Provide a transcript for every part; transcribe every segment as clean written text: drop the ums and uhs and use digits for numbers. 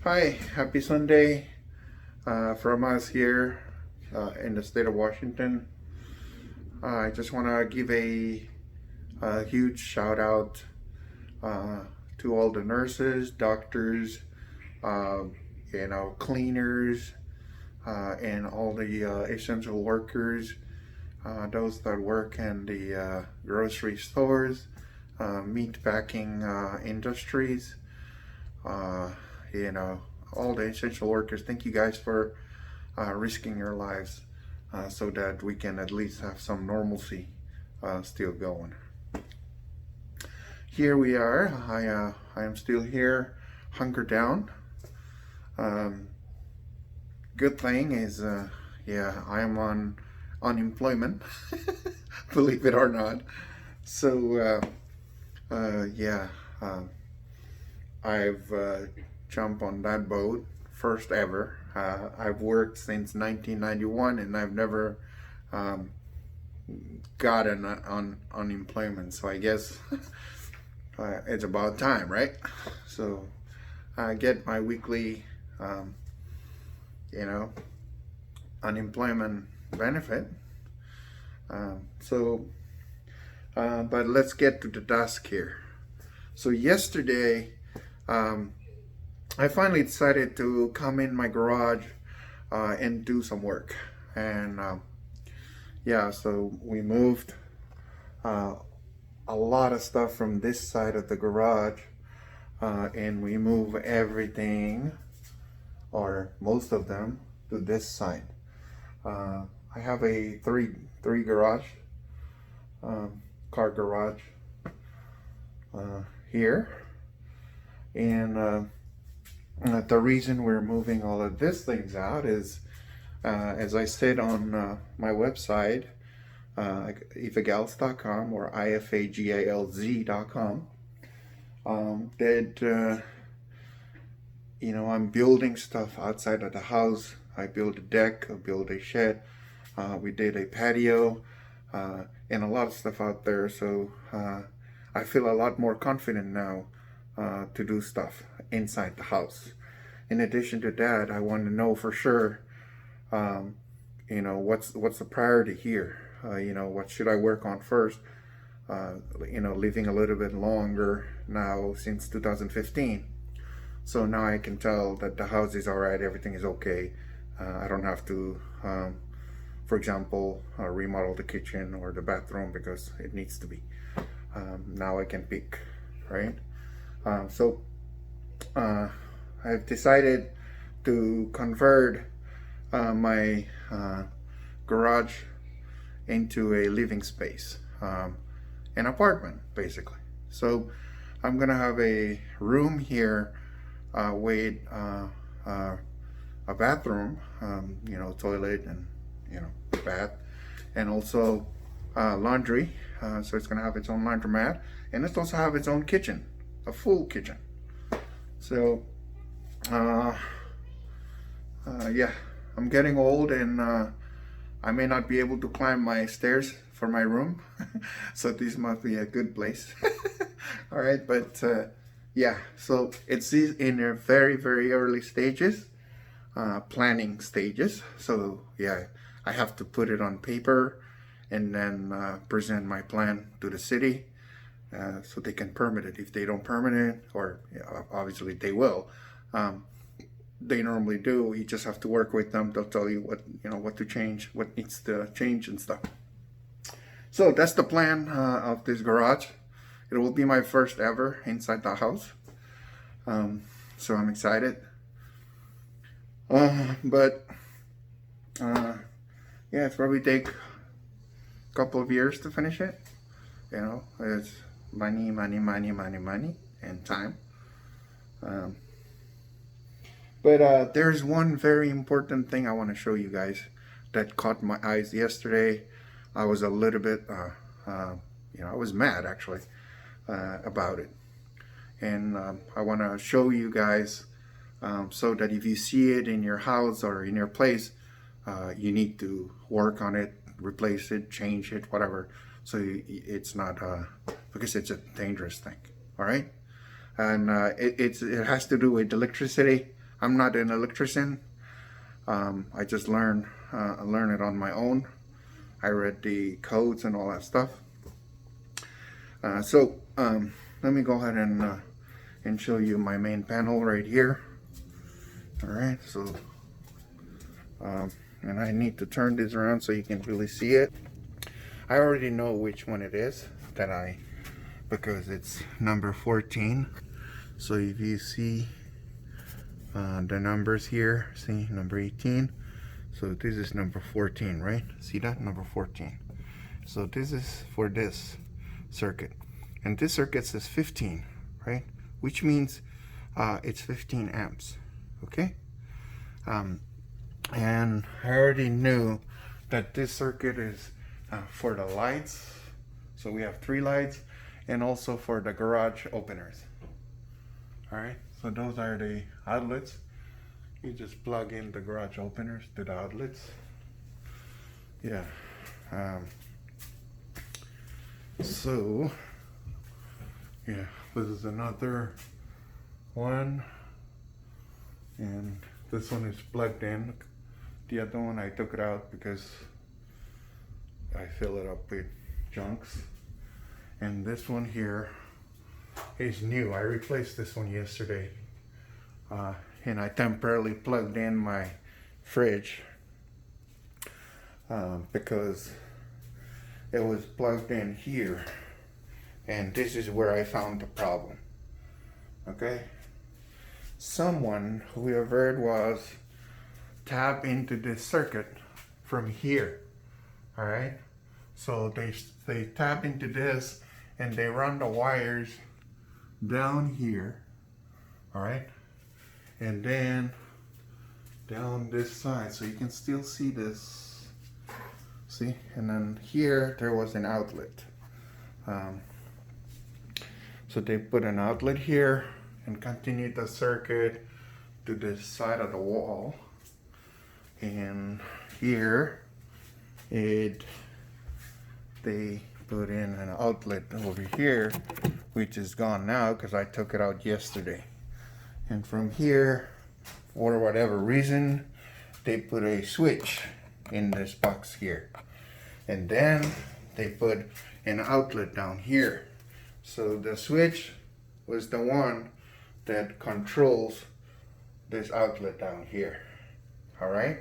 Hi, happy Sunday from us here in the state of Washington. I just want to give a huge shout out uh, to all the nurses, doctors, uh, cleaners, and all the essential workers, those that work in the grocery stores, meat packing industries. Uh, you know, all the essential workers. Thank you guys for risking your lives so that we can at least have some normalcy still going. Here we are. I am still here, hunkered down. Um, Good thing is, yeah, I am on unemployment, believe it or not. So, yeah, I've jumped on that boat first ever. I've worked since 1991 and I've never um, gotten on unemployment. So I guess it's about time, right? So I get my weekly, um, you know, unemployment benefit. But let's get to the task here. So yesterday, um, I finally decided to come in my garage and do some work. And yeah, so we moved uh, a lot of stuff from this side of the garage and we move everything, or most of them, to this side. I have a three garage, car garage here. And the reason we're moving all of these things out is, as I said on my website, ifagals.com or ifagalz.com, that I'm building stuff outside of the house. I built a deck, I built a shed, we did a patio, and a lot of stuff out there. So I feel a lot more confident now to do stuff inside the house. In addition to that, I want to know for sure, what's the priority here? What should I work on first? Living a little bit longer now since 2015. So now I can tell that the house is all right, everything is okay. I don't have to, for example, remodel the kitchen or the bathroom because it needs to be. Now I can pick, right? So I've decided to convert my garage into a living space, an apartment basically. So I'm gonna have a room here with a bathroom, toilet and bath, and also laundry. So it's gonna have its own laundromat, and it's also have its own kitchen, a full kitchen. So yeah, I'm getting old and I may not be able to climb my stairs for my room. So this must be a good place. All right, but yeah, so it's in a very, very early stages, planning stages. So yeah, I have to put it on paper and then present my plan to the city so they can permit it. If they don't permit it, or obviously they will, they normally do. You just have to work with them. They'll tell you what to change, what needs to change and stuff. So that's the plan of this garage. It will be my first ever inside the house. So I'm excited. But yeah, it's probably take a couple of years to finish it. It's money, and time. But there's one very important thing I want to show you guys that caught my eyes yesterday. I was a little bit, I was mad actually about it. And I want to show you guys so that if you see it in your house or in your place, you need to work on it, replace it, change it, whatever. So it's not, because it's a dangerous thing, all right? And it has to do with electricity. I'm not an electrician. I just learned it on my own. I read the codes and all that stuff. Let me go ahead and show you my main panel right here. All right, so and I need to turn this around so you can really see it. I already know which one it is because it's number 14. So if you see the numbers here, see number 18. So this is number 14, right? See that? Number 14. So this is for this circuit. And this circuit says 15, right? Which means it's 15 amps, okay? And I already knew that this circuit is for the lights. So we have 3 lights, and also for the garage openers. All right, so those are the outlets. You just plug in the garage openers to the outlets. Yeah. So yeah, this is another one, and this one is plugged in. The other one I took it out because I fill it up with junks. And this one here is new. I replaced this one yesterday, and I temporarily plugged in my fridge because it was plugged in here, and this is where I found the problem. Okay, someone, whoever it was, tap into this circuit from here. All right, so they tap into this and they run the wires down here. All right, and then down this side, so you can still see this. See, and then here there was an outlet. So they put an outlet here and continued the circuit to this side of the wall. And here they put in an outlet over here, which is gone now because I took it out yesterday. And from here, for whatever reason, they put a switch in this box here. And then they put an outlet down here. So the switch was the one that controls this outlet down here. All right.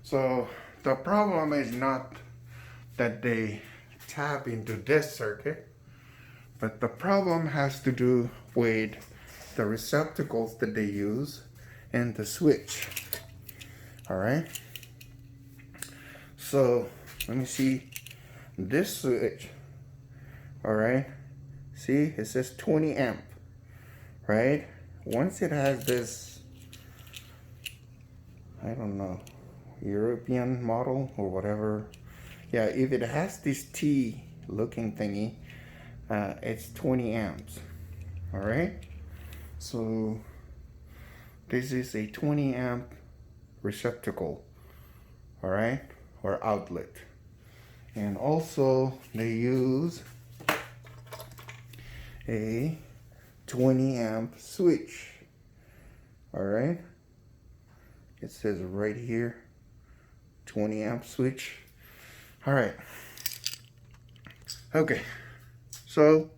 So the problem is not that they tap into this circuit, but the problem has to do with the receptacles that they use and the switch. All right. So let me see this switch. All right. See, it says 20 amp, right? Once it has this, I don't know, European model or whatever. Yeah, if it has this T looking thingy, it's 20 amps. All right. So this is a 20 amp receptacle. All right, or outlet. And also they use a 20 amp switch. All right, it says right here 20 amp switch. All right, okay, so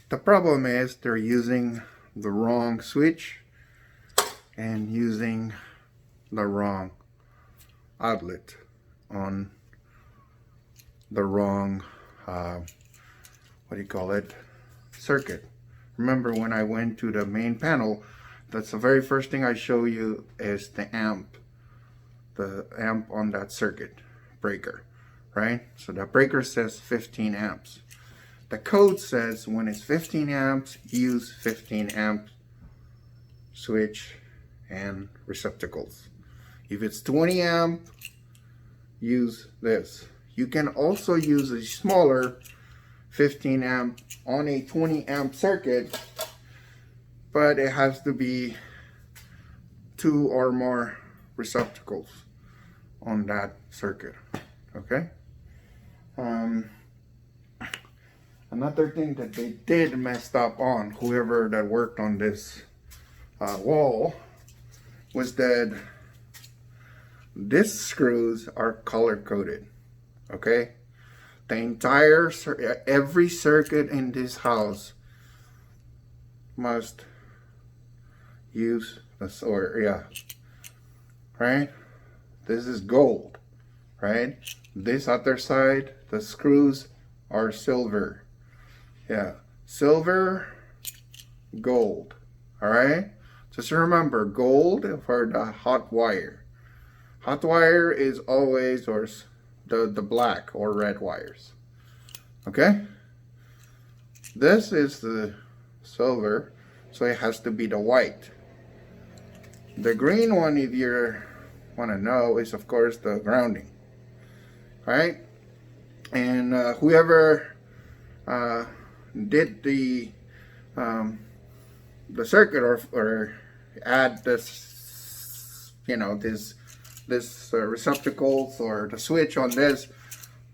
the problem is they're using the wrong switch and using the wrong outlet on the wrong what do you call it, circuit. Remember when I went to the main panel, that's the very first thing I show you is the amp on that circuit breaker, right? So the breaker says 15 amps. The code says when it's 15 amps, use 15 amp switch and receptacles. If it's 20 amp, use this. You can also use a smaller 15 amp on a 20 amp circuit, but it has to be 2 or more receptacles on that circuit. Okay. Another thing that they did messed up on, whoever that worked on this wall, was that these screws are color coded. Okay, the entire every circuit in this house must use this, or yeah, right? This is gold, right? This other side, the screws are silver. Yeah, silver, gold. All right, just remember, gold for the hot wire. Hot wire is always or the black or red wires. Okay, this is the silver, so it has to be the white. The green one, if you want to know, is of course the grounding. Right? And whoever did the circuit, or add this, you know, this receptacles or the switch on this,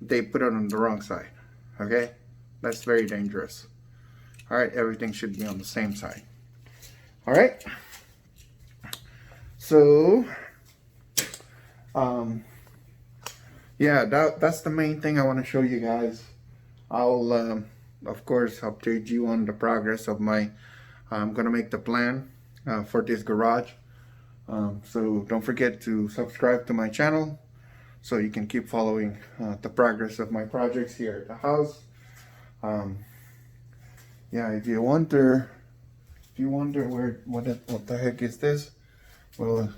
they put it on the wrong side. Okay, that's very dangerous. All right, everything should be on the same side. All right, so yeah, that's the main thing I want to show you guys. I'll of course update you on the progress of my I'm gonna make the plan for this garage. So don't forget to subscribe to my channel so you can keep following the progress of my projects here at the house. Yeah, if you wonder where what the heck is this, well,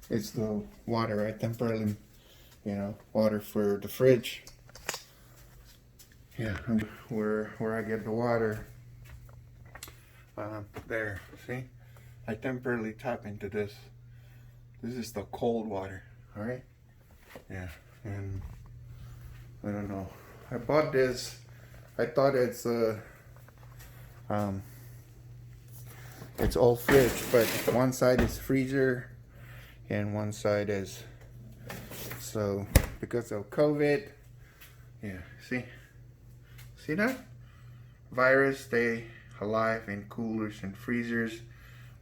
it's the water. I temporarily, you know, water for the fridge. Yeah, where I get the water. There, see, I temporarily tap into this. This is the cold water. All right. Yeah, and I don't know. I bought this. I thought it's all fridge, but one side is freezer and one side is, so because of COVID. Yeah, see that? Virus stay alive in coolers and freezers.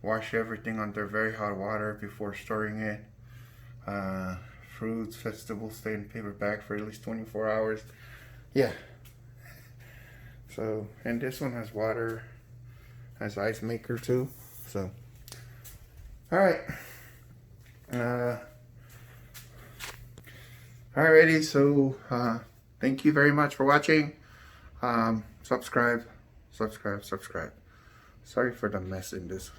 Wash everything under very hot water before storing it. Fruits, vegetables stay in paper bag for at least 24 hours. Yeah. So, and this one has water, has ice maker too. So, all right. Alrighty. So, thank you very much for watching. Subscribe. Sorry for the mess in this